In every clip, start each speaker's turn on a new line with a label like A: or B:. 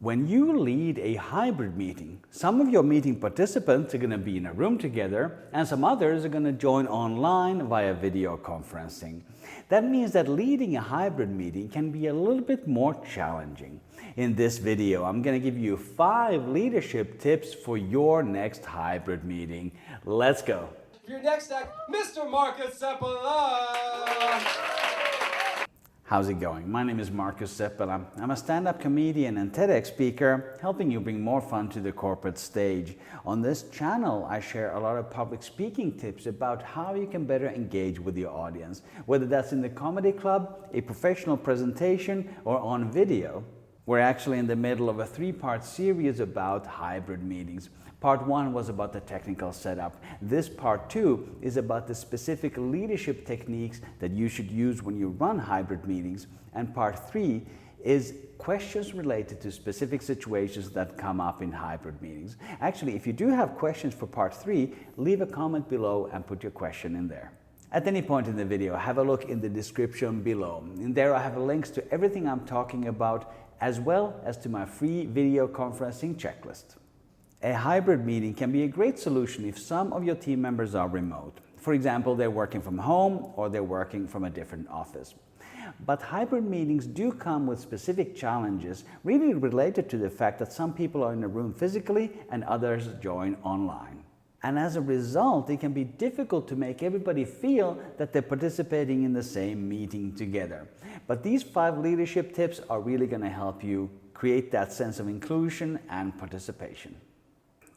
A: When you lead a hybrid meeting, some of your meeting participants are going to be in a room together and some others are going to join online via video conferencing. That means that leading a hybrid meeting can be a little bit more challenging. In this video, I'm going to give you 5 leadership tips for your next hybrid meeting. Let's go.
B: For your next act, Mr. Marcus Seppala.
A: How's it going? My name is Marcus Seppala. I'm a stand-up comedian and TEDx speaker, helping you bring more fun to the corporate stage. On this channel, I share a lot of public speaking tips about how you can better engage with your audience, whether that's in the comedy club, a professional presentation, or on video. We're actually in the middle of a 3-part series about hybrid meetings. Part 1 was about the technical setup. This part 2 is about the specific leadership techniques that you should use when you run hybrid meetings. And part 3 is questions related to specific situations that come up in hybrid meetings. Actually, if you do have questions for part 3, leave a comment below and put your question in there. At any point in the video, have a look in the description below. In there I have links to everything I'm talking about, as well as to my free video conferencing checklist. A hybrid meeting can be a great solution if some of your team members are remote. For example, they're working from home or they're working from a different office. But hybrid meetings do come with specific challenges really related to the fact that some people are in a room physically and others join online. And as a result, it can be difficult to make everybody feel that they're participating in the same meeting together. But these 5 leadership tips are really going to help you create that sense of inclusion and participation.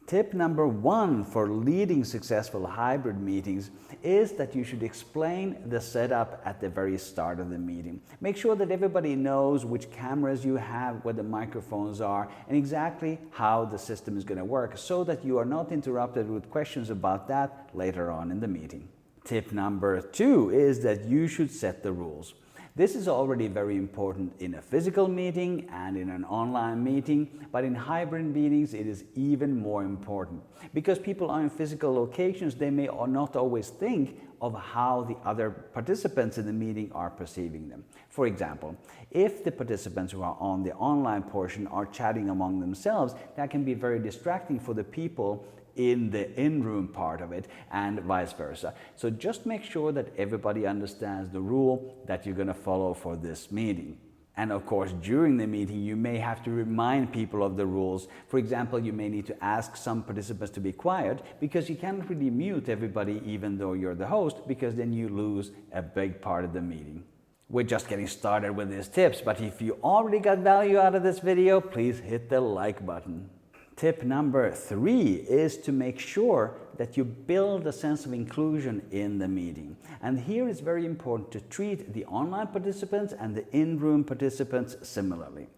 A: Tip number 1 for leading successful hybrid meetings is that you should explain the setup at the very start of the meeting. Make sure that everybody knows which cameras you have, where the microphones are, and exactly how the system is going to work so that you are not interrupted with questions about that later on in the meeting. Tip number 2 is that you should set the rules. This is already very important in a physical meeting and in an online meeting, but in hybrid meetings it is even more important. Because people are in physical locations, they may not always think of how the other participants in the meeting are perceiving them. For example, if the participants who are on the online portion are chatting among themselves, that can be very distracting for the people in the in-room part of it, and vice versa. So just make sure that everybody understands the rule that you're going to follow for this meeting. And of course, during the meeting, you may have to remind people of the rules. For example, you may need to ask some participants to be quiet because you can't really mute everybody even though you're the host, because then you lose a big part of the meeting. We're just getting started with these tips, but if you already got value out of this video, please hit the like button. Tip number 3 is to make sure that you build a sense of inclusion in the meeting. And here it's very important to treat the online participants and the in-room participants similarly.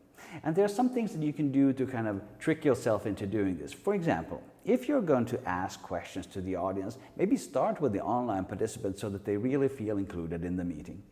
A: And there are some things that you can do to kind of trick yourself into doing this. For example, if you're going to ask questions to the audience, maybe start with the online participants so that they really feel included in the meeting.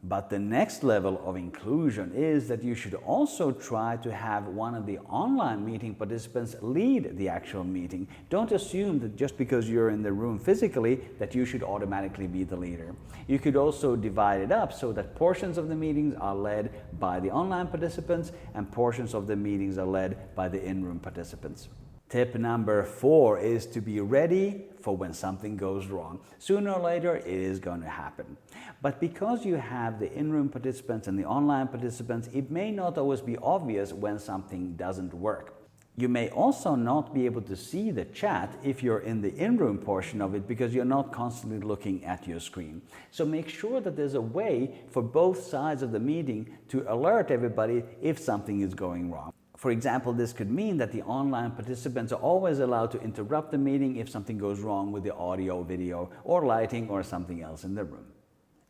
A: But the next level of inclusion is that you should also try to have one of the online meeting participants lead the actual meeting. Don't assume that just because you're in the room physically that you should automatically be the leader. You could also divide it up so that portions of the meetings are led by the online participants and portions of the meetings are led by the in-room participants. Tip number 4 is to be ready for when something goes wrong. Sooner or later, it is going to happen. But because you have the in-room participants and the online participants, it may not always be obvious when something doesn't work. You may also not be able to see the chat if you're in the in-room portion of it because you're not constantly looking at your screen. So make sure that there's a way for both sides of the meeting to alert everybody if something is going wrong. For example, this could mean that the online participants are always allowed to interrupt the meeting if something goes wrong with the audio, video, or lighting or something else in the room.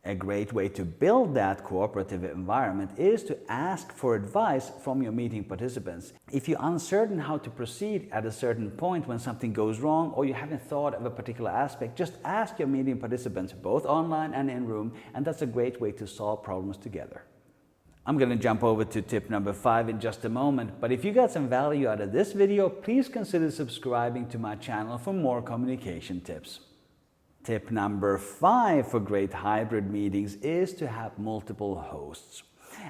A: A great way to build that cooperative environment is to ask for advice from your meeting participants. If you're uncertain how to proceed at a certain point when something goes wrong or you haven't thought of a particular aspect, just ask your meeting participants, both online and in room, and that's a great way to solve problems together. I'm going to jump over to tip number 5 in just a moment, but if you got some value out of this video, please consider subscribing to my channel for more communication tips. Tip number 5 for great hybrid meetings is to have multiple hosts.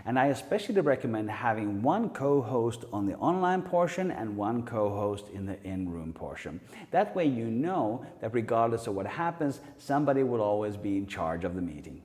A: And I especially recommend having one co-host on the online portion and one co-host in the in-room portion. That way you know that regardless of what happens, somebody will always be in charge of the meeting.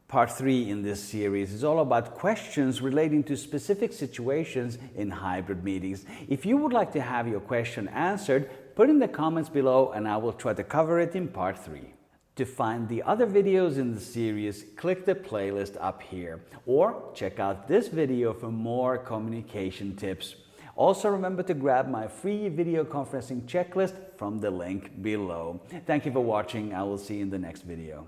A: Part 3 in this series is all about questions relating to specific situations in hybrid meetings. If you would like to have your question answered, put in the comments below and I will try to cover it in Part 3. To find the other videos in the series, click the playlist up here or check out this video for more communication tips. Also remember to grab my free video conferencing checklist from the link below. Thank you for watching. I will see you in the next video.